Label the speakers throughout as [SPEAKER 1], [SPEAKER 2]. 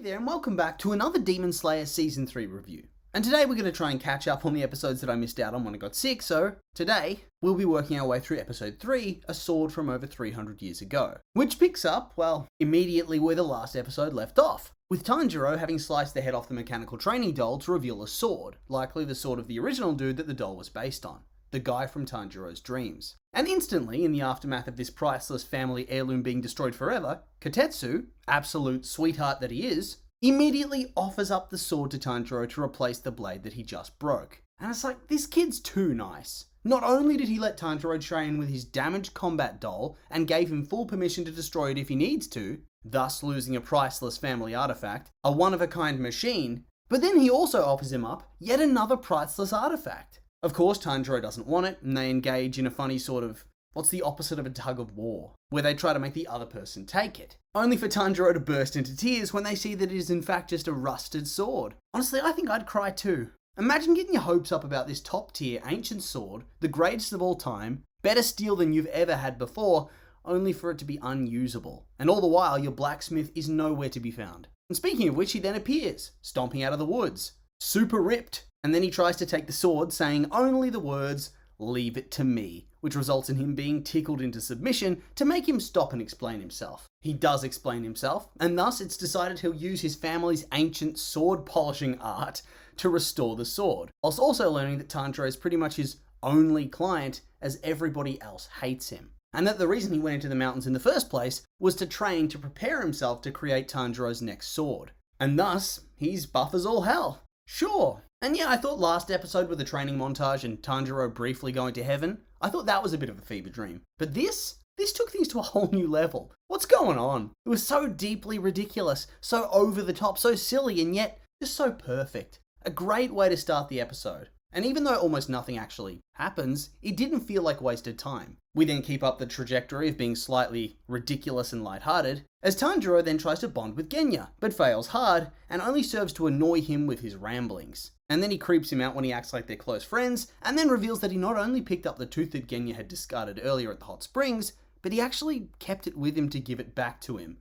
[SPEAKER 1] there and welcome back to another Demon Slayer Season 3 review. And today we're going to try and catch up on the episodes that I missed out on when I got sick, so today we'll be working our way through episode 3, A Sword from Over 300 Years Ago, which picks up, well, immediately where the last episode left off, with Tanjiro having sliced the head off the mechanical training doll to reveal a sword, likely the sword of the original dude that the doll was based on, the guy from Tanjiro's dreams. And instantly, in the aftermath of this priceless family heirloom being destroyed forever, Kotetsu, absolute sweetheart that he is, immediately offers up the sword to Tanjiro to replace the blade that he just broke. And it's like, this kid's too nice. Not only did he let Tanjiro train with his damaged combat doll and gave him full permission to destroy it if he needs to, thus losing a priceless family artifact, a one-of-a-kind machine, but then he also offers him up yet another priceless artifact. Of course, Tanjiro doesn't want it, and they engage in a funny sort of, what's the opposite of a tug of war, where they try to make the other person take it. Only for Tanjiro to burst into tears when they see that it is in fact just a rusted sword. Honestly, I think I'd cry too. Imagine getting your hopes up about this top tier ancient sword, the greatest of all time, better steel than you've ever had before, only for it to be unusable. And all the while, your blacksmith is nowhere to be found. And speaking of which, he then appears, stomping out of the woods, super ripped. And then he tries to take the sword, saying only the words, "Leave it to me," which results in him being tickled into submission to make him stop and explain himself. He does explain himself, and thus it's decided he'll use his family's ancient sword polishing art to restore the sword, whilst also learning that Tanjiro is pretty much his only client as everybody else hates him. And that the reason he went into the mountains in the first place was to train to prepare himself to create Tanjiro's next sword. And thus, he's buff as all hell. Sure. And yeah, I thought last episode with the training montage and Tanjiro briefly going to heaven, I thought that was a bit of a fever dream. But this took things to a whole new level. What's going on? It was so deeply ridiculous, so over the top, so silly, and yet just so perfect. A great way to start the episode. And even though almost nothing actually happens, it didn't feel like wasted time. We then keep up the trajectory of being slightly ridiculous and lighthearted, as Tanjiro then tries to bond with Genya, but fails hard, and only serves to annoy him with his ramblings. And then he creeps him out when he acts like they're close friends, and then reveals that he not only picked up the tooth that Genya had discarded earlier at the hot springs, but he actually kept it with him to give it back to him.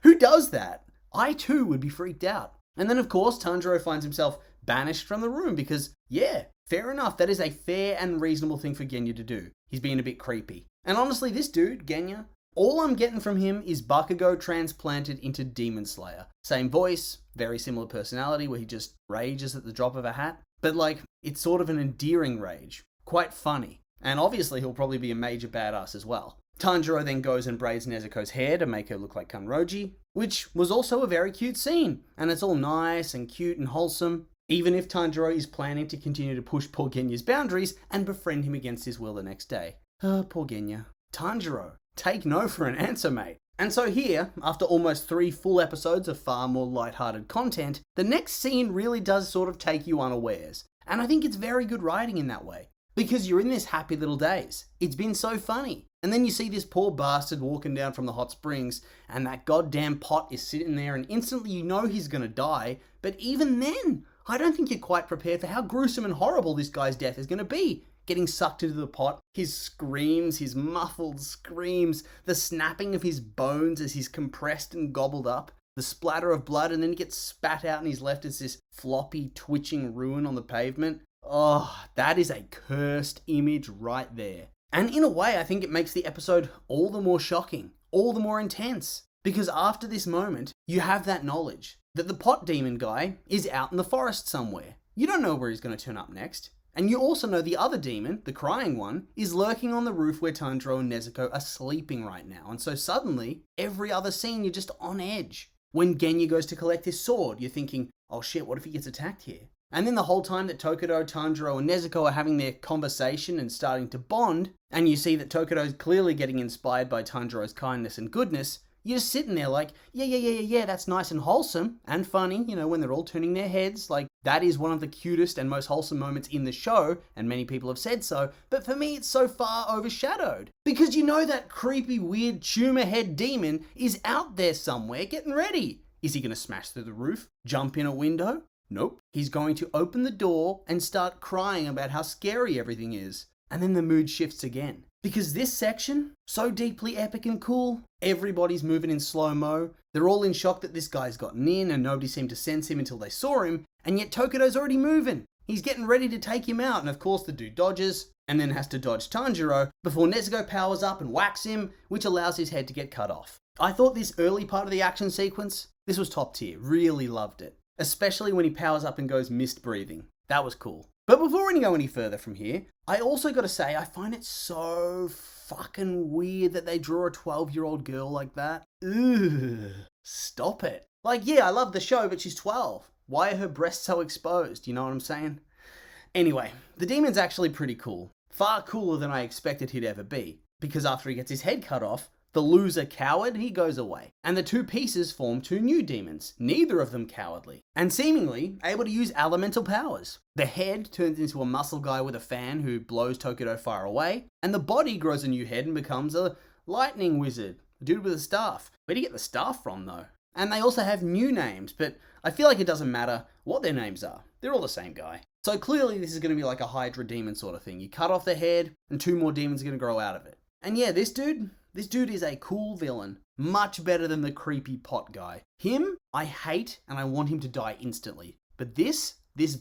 [SPEAKER 1] Who does that? I too would be freaked out. And then of course, Tanjiro finds himself banished from the room because, yeah, fair enough, that is a fair and reasonable thing for Genya to do. He's being a bit creepy. And honestly, this dude, Genya, all I'm getting from him is Bakugo transplanted into Demon Slayer. Same voice, very similar personality where he just rages at the drop of a hat. But like, it's sort of an endearing rage. Quite funny. And obviously he'll probably be a major badass as well. Tanjiro then goes and braids Nezuko's hair to make her look like Kanroji, which was also a very cute scene. And it's all nice and cute and wholesome. Even if Tanjiro is planning to continue to push poor Genya's boundaries and befriend him against his will the next day. Poor Genya. Tanjiro, take no for an answer, mate. And so here, after almost 3 full episodes of far more lighthearted content, the next scene really does sort of take you unawares. And I think it's very good writing in that way. Because you're in this happy little daze. It's been so funny. And then you see this poor bastard walking down from the hot springs, and that goddamn pot is sitting there, and instantly you know he's gonna die. But even then, I don't think you're quite prepared for how gruesome and horrible this guy's death is going to be. Getting sucked into the pot, his screams, his muffled screams, the snapping of his bones as he's compressed and gobbled up, the splatter of blood, and then he gets spat out and he's left as this floppy, twitching ruin on the pavement. Oh, that is a cursed image right there. And in a way, I think it makes the episode all the more shocking, all the more intense. Because after this moment, you have that knowledge that the pot demon guy is out in the forest somewhere. You don't know where he's going to turn up next. And you also know the other demon, the crying one, is lurking on the roof where Tanjiro and Nezuko are sleeping right now. And so suddenly, every other scene, you're just on edge. When Genya goes to collect his sword, you're thinking, oh shit, what if he gets attacked here? And then the whole time that Tokido, Tanjiro, and Nezuko are having their conversation and starting to bond, and you see that Tokido is clearly getting inspired by Tanjiro's kindness and goodness, you're just sitting there like, yeah, that's nice and wholesome and funny, you know, when they're all turning their heads. Like, that is one of the cutest and most wholesome moments in the show, and many people have said so, but for me, it's so far overshadowed. Because you know that creepy, weird, tumor head demon is out there somewhere getting ready. Is he going to smash through the roof? Jump in a window? Nope. He's going to open the door and start crying about how scary everything is. And then the mood shifts again. Because this section, so deeply epic and cool, everybody's moving in slow-mo, they're all in shock that this guy's gotten in and nobody seemed to sense him until they saw him, and yet Tokido's already moving. He's getting ready to take him out, and of course the dude dodges, and then has to dodge Tanjiro before Nezuko powers up and whacks him, which allows his head to get cut off. I thought this early part of the action sequence, this was top tier, really loved it. Especially when he powers up and goes mist breathing. That was cool. But before we go any further from here, I also gotta say I find it so fucking weird that they draw a 12-year-old girl like that. Ugh. Stop it. Like, yeah, I love the show, but she's 12. Why are her breasts so exposed? You know what I'm saying? Anyway, the demon's actually pretty cool. Far cooler than I expected he'd ever be. Because after he gets his head cut off, the loser coward, he goes away. And the two pieces form two new demons, neither of them cowardly, and seemingly able to use elemental powers. The head turns into a muscle guy with a fan who blows Tokido far away, and the body grows a new head and becomes a lightning wizard, a dude with a staff. Where do you get the staff from though? And they also have new names, but I feel like it doesn't matter what their names are. They're all the same guy. So clearly this is going to be like a Hydra demon sort of thing. You cut off the head and two more demons are going to grow out of it. And yeah, this dude is a cool villain. Much better than the creepy pot guy. Him, I hate and I want him to die instantly. But this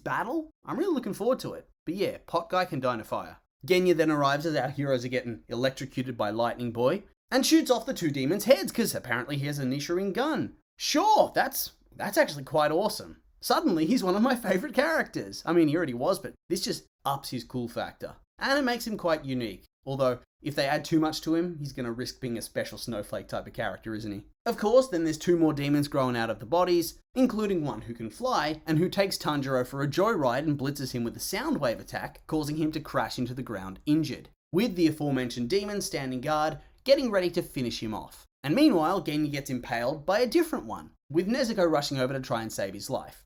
[SPEAKER 1] battle, I'm really looking forward to it. But yeah, pot guy can die in a fire. Genya then arrives as our heroes are getting electrocuted by Lightning Boy and shoots off the two demons' heads because apparently he has a Nichirin gun. Sure, that's actually quite awesome. Suddenly, he's one of my favorite characters. I mean, he already was, but this just ups his cool factor. And it makes him quite unique. Although, if they add too much to him, he's going to risk being a special snowflake type of character, isn't he? Of course, then there's two more demons growing out of the bodies, including one who can fly, and who takes Tanjiro for a joyride and blitzes him with a sound wave attack, causing him to crash into the ground injured. With the aforementioned demon standing guard, getting ready to finish him off. And meanwhile, Genya gets impaled by a different one, with Nezuko rushing over to try and save his life.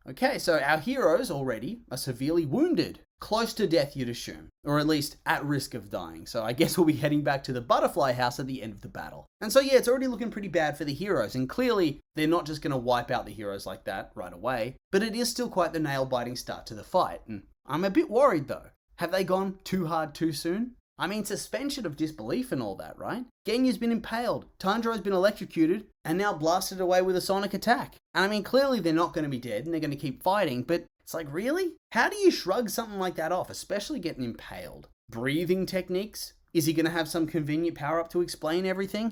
[SPEAKER 1] Okay, so our heroes already are severely wounded. Close to death, you'd assume. Or at least at risk of dying. So I guess we'll be heading back to the butterfly house at the end of the battle. And so yeah, it's already looking pretty bad for the heroes. And clearly, they're not just going to wipe out the heroes like that right away. But it is still quite the nail-biting start to the fight. And I'm a bit worried though. Have they gone too hard too soon? I mean, suspension of disbelief and all that, right? Genya's been impaled, Tanjiro's been electrocuted, and now blasted away with a sonic attack. And I mean, clearly they're not going to be dead and they're going to keep fighting, but it's like, really? How do you shrug something like that off, especially getting impaled? Breathing techniques? Is he going to have some convenient power-up to explain everything?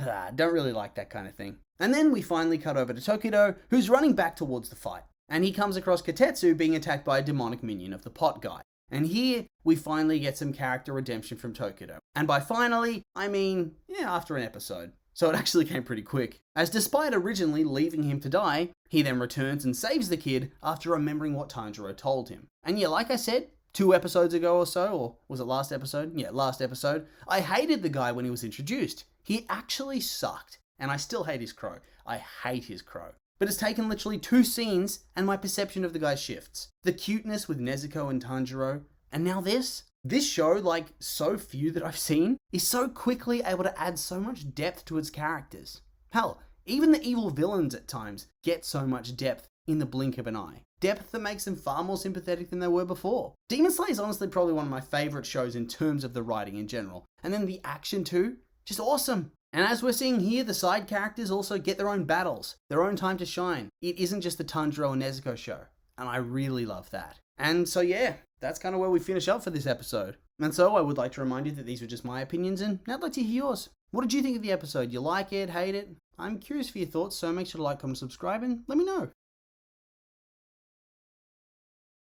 [SPEAKER 1] Don't really like that kind of thing. And then we finally cut over to Tokido, who's running back towards the fight. And he comes across Kotetsu being attacked by a demonic minion of the pot guy. And here, we finally get some character redemption from Tokido. And by finally, I mean, yeah, after an episode. So it actually came pretty quick, as despite originally leaving him to die, he then returns and saves the kid after remembering what Tanjiro told him. And yeah, like I said, 2 episodes ago or so, or was it last episode? Yeah, last episode, I hated the guy when he was introduced. He actually sucked, and I still hate his crow. I hate his crow. But it's taken literally 2 scenes, and my perception of the guy shifts. The cuteness with Nezuko and Tanjiro, and now this? This show, like so few that I've seen, is so quickly able to add so much depth to its characters. Hell, even the evil villains at times get so much depth in the blink of an eye. Depth that makes them far more sympathetic than they were before. Demon Slayer is honestly probably one of my favourite shows in terms of the writing in general. And then the action too, just awesome. And as we're seeing here, the side characters also get their own battles, their own time to shine. It isn't just the Tanjiro and Nezuko show, and I really love that. And so yeah, that's kind of where we finish up for this episode. And so I would like to remind you that these were just my opinions, and I'd like to hear yours. What did you think of the episode? You like it, hate it? I'm curious for your thoughts, so make sure to like, comment, subscribe, and let me know.